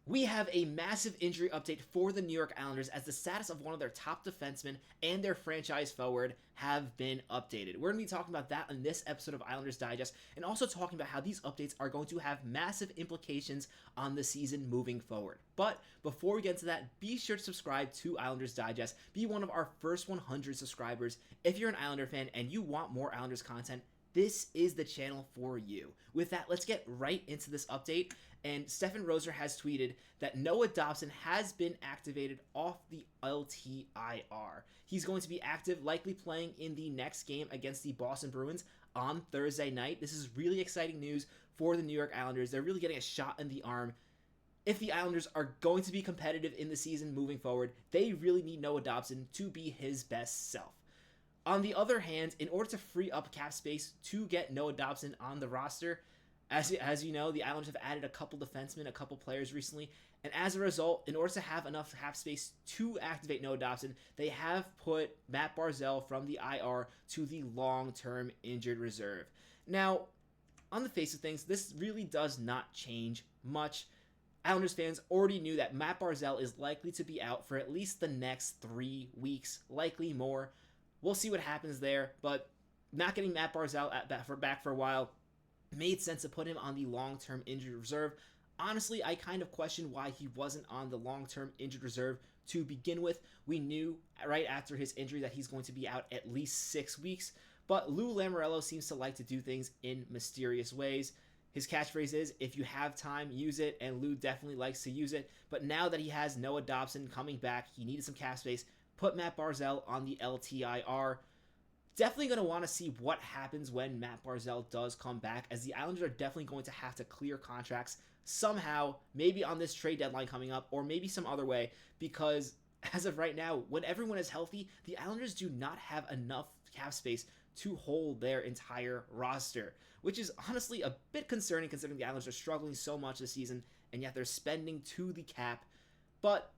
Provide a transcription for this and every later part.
We have a massive injury update for the New York Islanders as the status of one of their top defensemen and their franchise forward have been updated. We're going to be talking about that in this episode of Islanders Digest and also talking about how these updates are going to have massive implications on the season moving forward. But before we get into that, be sure to subscribe to Islanders Digest. Be one of our first 100 subscribers. If you're an Islander fan and you want more Islanders content, this is the channel for you. With that, let's get right into this update. And Stefan Roser has tweeted that Noah Dobson has been activated off the LTIR. He's going to be active, likely playing in the next game against the Boston Bruins on Thursday night. This is really exciting news for the New York Islanders. They're really getting a shot in the arm. If the Islanders are going to be competitive in the season moving forward, they really need Noah Dobson to be his best self. On the other hand, in order to free up cap space to get Noah Dobson on the roster, as you know, the Islanders have added a couple defensemen, a couple players recently, and as a result, in order to have enough cap space to activate Noah Dobson, they have put Matt Barzal from the IR to the long-term injured reserve. Now, on the face of things, this really does not change much. Islanders fans already knew that Matt Barzal is likely to be out for at least the next 3 weeks, likely more. We'll see what happens there, but not getting Matt Barzal back for a while made sense to put him on the long-term injured reserve. Honestly, I kind of question why he wasn't on the long-term injured reserve to begin with. We knew right after his injury that he's going to be out at least 6 weeks, but Lou Lamoriello seems to like to do things in mysterious ways. His catchphrase is, if you have time, use it, and Lou definitely likes to use it. But now that he has Noah Dobson coming back, he needed some cap space, put Matt Barzal on the LTIR. Definitely going to want to see what happens when Matt Barzal does come back, as the Islanders are definitely going to have to clear contracts somehow, maybe on this trade deadline coming up, or maybe some other way, because as of right now, when everyone is healthy, the Islanders do not have enough cap space to hold their entire roster, which is honestly a bit concerning considering the Islanders are struggling so much this season, and yet they're spending to the cap. But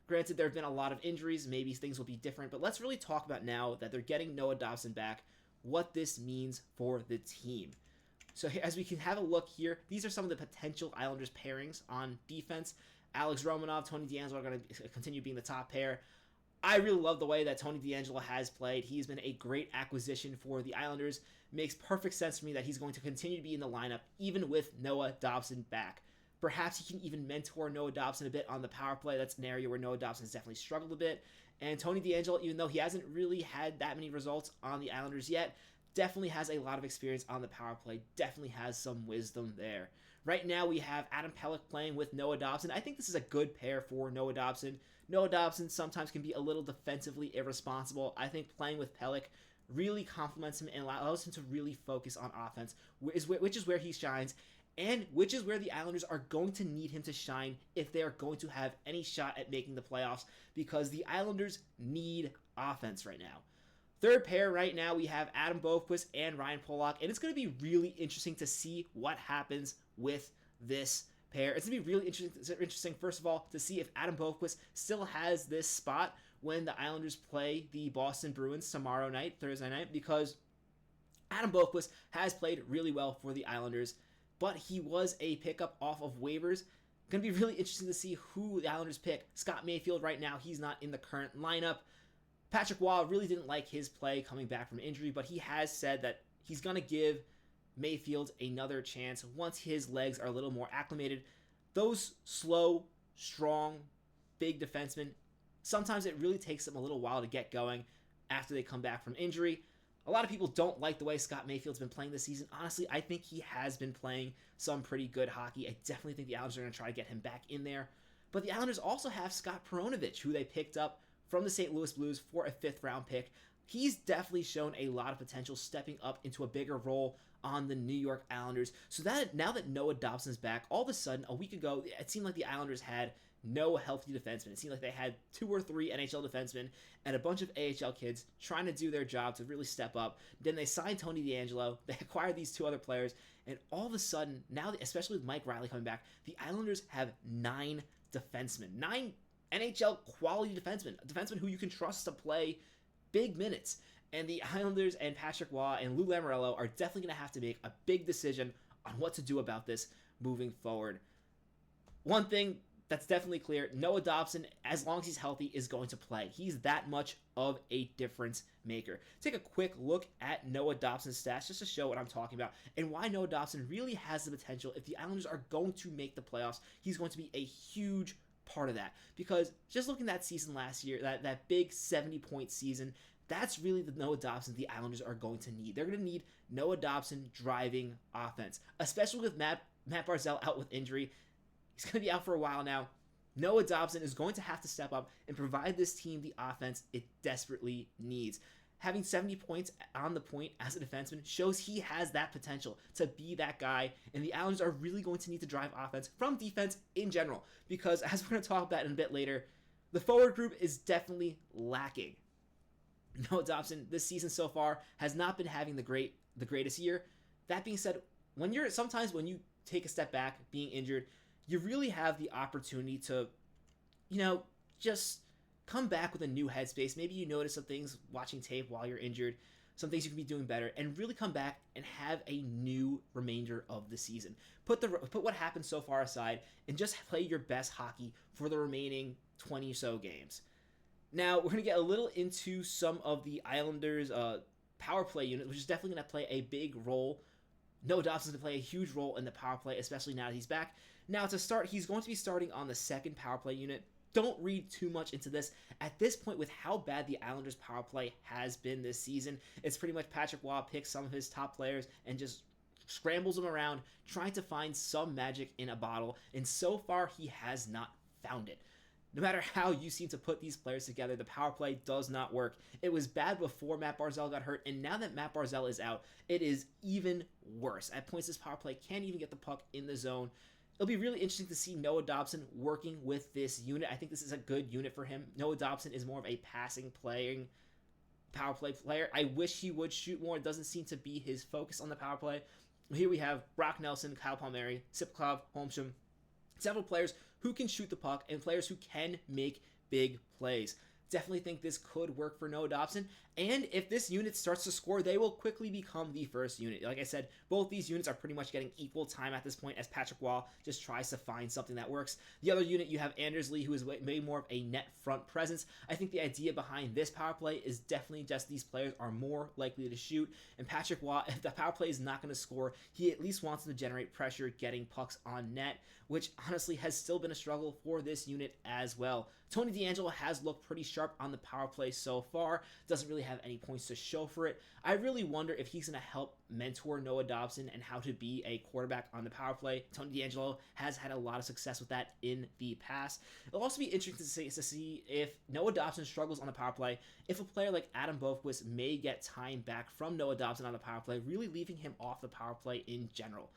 granted, there have been a lot of injuries. Maybe things will be different. But let's really talk about now that they're getting Noah Dobson back, what this means for the team. So as we can have a look here, these are some of the potential Islanders pairings on defense. Alex Romanov, Tony DeAngelo are going to continue being the top pair. I really love the way that Tony DeAngelo has played. He's been a great acquisition for the Islanders. Makes perfect sense for me that he's going to continue to be in the lineup, even with Noah Dobson back. Perhaps he can even mentor Noah Dobson a bit on the power play. That's an area where Noah Dobson has definitely struggled a bit. And Tony DeAngelo, even though he hasn't really had that many results on the Islanders yet, definitely has a lot of experience on the power play, definitely has some wisdom there. Right now we have Adam Pelech playing with Noah Dobson. I think this is a good pair for Noah Dobson. Noah Dobson sometimes can be a little defensively irresponsible. I think playing with Pelech really complements him and allows him to really focus on offense, which is where he shines, and which is where the Islanders are going to need him to shine if they are going to have any shot at making the playoffs, because the Islanders need offense right now. Third pair right now, we have Adam Boqvist and Ryan Pulock, and it's going to be really interesting to see what happens with this pair. It's going to be really interesting, first of all, to see if Adam Boqvist still has this spot when the Islanders play the Boston Bruins tomorrow night, Thursday night, because Adam Boqvist has played really well for the Islanders, but he was a pickup off of waivers. Going to be really interesting to see who the Islanders pick. Scott Mayfield right now, he's not in the current lineup. Patrick Waugh really didn't like his play coming back from injury, but he has said that he's going to give Mayfield another chance once his legs are a little more acclimated. Those slow, strong, big defensemen, sometimes it really takes them a little while to get going after they come back from injury. A lot of people don't like the way Scott Mayfield's been playing this season. Honestly, I think he has been playing some pretty good hockey. I definitely think the Islanders are going to try to get him back in there. But the Islanders also have Scott Perunovich, who they picked up from the St. Louis Blues for a 5th-round pick. He's definitely shown a lot of potential stepping up into a bigger role on the New York Islanders. So that now that Noah Dobson's back, all of a sudden, a week ago, it seemed like the Islanders had no healthy defensemen. It seemed like they had 2 or 3 NHL defensemen and a bunch of AHL kids trying to do their job to really step up. Then they signed Tony DeAngelo. They acquired these 2 other players. And all of a sudden, now, especially with Mike Riley coming back, the Islanders have 9 defensemen. 9 NHL quality defensemen who you can trust to play big minutes. And the Islanders and Patrick Waugh and Lou Lamoriello are definitely going to have to make a big decision on what to do about this moving forward. One thing that's definitely clear. Noah Dobson, as long as he's healthy, is going to play. He's that much of a difference maker. Take a quick look at Noah Dobson's stats just to show what I'm talking about and why Noah Dobson really has the potential. If the Islanders are going to make the playoffs, he's going to be a huge part of that. Because just looking at that season last year, that big 70-point season, that's really the Noah Dobson the Islanders are going to need. They're going to need Noah Dobson driving offense, especially with Matt Barzal out with injury. He's going to be out for a while now. Noah Dobson is going to have to step up and provide this team the offense it desperately needs. Having 70 points on the point as a defenseman shows he has that potential to be that guy, and the Islanders are really going to need to drive offense from defense in general, because as we're going to talk about in a bit later, the forward group is definitely lacking. Noah Dobson this season so far has not been having the greatest year. That being said, sometimes when you take a step back being injured, you really have the opportunity to, just come back with a new headspace. Maybe you notice some things watching tape while you're injured, some things you can be doing better, and really come back and have a new remainder of the season. Put what happened so far aside and just play your best hockey for the remaining 20 or so games. Now, we're going to get a little into some of the Islanders' power play unit, which is definitely going to play a big role. Noah Dobson's going to play a huge role in the power play, especially now that he's back. Now, to start, he's going to be starting on the second power play unit. Don't read too much into this. At this point, with how bad the Islanders' power play has been this season, it's pretty much Patrick Waugh picks some of his top players and just scrambles them around, trying to find some magic in a bottle, and so far, he has not found it. No matter how you seem to put these players together, the power play does not work. It was bad before Matt Barzal got hurt, and now that Matt Barzal is out, it is even worse. At points, this power play can't even get the puck in the zone. It'll be really interesting to see Noah Dobson working with this unit. I think this is a good unit for him. Noah Dobson is more of a passing, playing power play player. I wish he would shoot more. It doesn't seem to be his focus on the power play. Here we have Brock Nelson, Kyle Palmieri, Sipkov, Holmstrom, several players who can shoot the puck and players who can make big plays. Definitely think this could work for Noah Dobson, and if this unit starts to score, they will quickly become the first unit. Like I said, both these units are pretty much getting equal time at this point as Patrick Waugh just tries to find something that works. The other unit, you have Anders Lee, who is way more of a net front presence. I think the idea behind this power play is definitely just these players are more likely to shoot, and Patrick Waugh, if the power play is not going to score, he at least wants them to generate pressure getting pucks on net, which honestly has still been a struggle for this unit as well. Tony DeAngelo has looked pretty sharp on the power play so far, doesn't really have any points to show for it. I really wonder if he's going to help mentor Noah Dobson and how to be a quarterback on the power play. Tony DeAngelo has had a lot of success with that in the past. It'll also be interesting to see if Noah Dobson struggles on the power play, if a player like Adam Boqvist may get time back from Noah Dobson on the power play, really leaving him off the power play in general.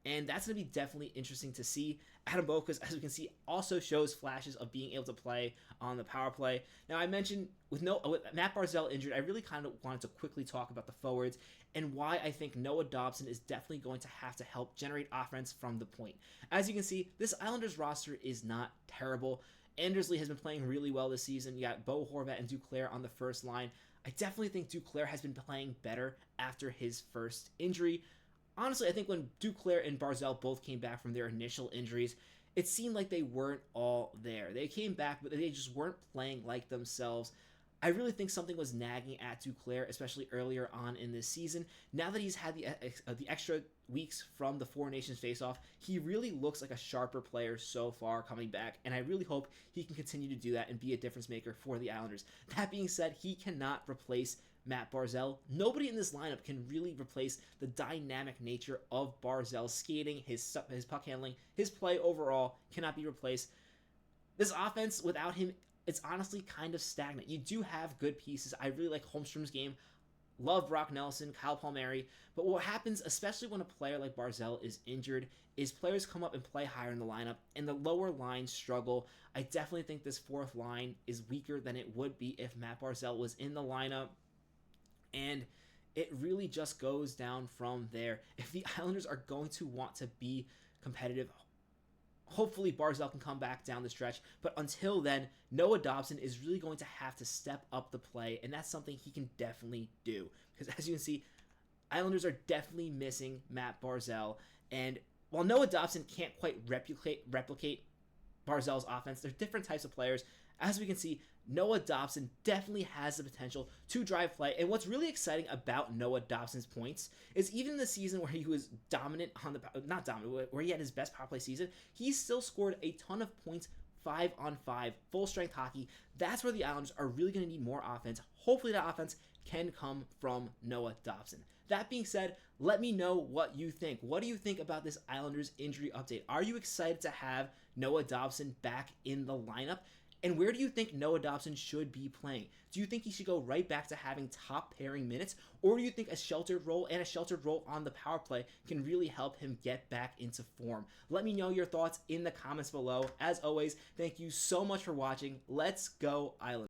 And that's going to be definitely interesting to see. Adam Boqvist, as we can see, also shows flashes of being able to play on the power play. Now, I mentioned with Matt Barzal injured, I really kind of wanted to quickly talk about the forwards and why I think Noah Dobson is definitely going to have to help generate offense from the point. As you can see, this Islanders roster is not terrible. Anders Lee has been playing really well this season. You got Bo Horvat and Duclair on the first line. I definitely think Duclair has been playing better after his first injury. Honestly, I think when Duclair and Barzal both came back from their initial injuries, it seemed like they weren't all there. They came back, but they just weren't playing like themselves. I really think something was nagging at Duclair, especially earlier on in this season. Now that he's had the extra weeks from the Four Nations face-off, he really looks like a sharper player so far coming back, and I really hope he can continue to do that and be a difference maker for the Islanders. That being said, he cannot replace Matt Barzal. Nobody in this lineup can really replace the dynamic nature of Barzal's skating, his puck handling, his play overall cannot be replaced. This offense, without him, it's honestly kind of stagnant. You do have good pieces. I really like Holmstrom's game. Love Brock Nelson, Kyle Palmieri. But what happens, especially when a player like Barzal is injured, is players come up and play higher in the lineup, and the lower lines struggle. I definitely think this fourth line is weaker than it would be if Matt Barzal was in the lineup. And it really just goes down from there. If the Islanders are going to want to be competitive, hopefully Barzal can come back down the stretch. But until then, Noah Dobson is really going to have to step up the play, and that's something he can definitely do. Because as you can see, Islanders are definitely missing Matt Barzal. And while Noah Dobson can't quite replicate Barzal's offense. They're different types of players. As we can see, Noah Dobson definitely has the potential to drive play. And what's really exciting about Noah Dobson's points is even in the season where he was dominant on the, not dominant, where he had his best power play season, he still scored a ton of points 5-on-5, full strength hockey. That's where the Islanders are really going to need more offense. Hopefully that offense can come from Noah Dobson. That being said, let me know what you think. What do you think about this Islanders injury update? Are you excited to have Noah Dobson back in the lineup? And where do you think Noah Dobson should be playing? Do you think he should go right back to having top pairing minutes? Or do you think a sheltered role and a sheltered role on the power play can really help him get back into form? Let me know your thoughts in the comments below. As always, thank you so much for watching. Let's go Islanders.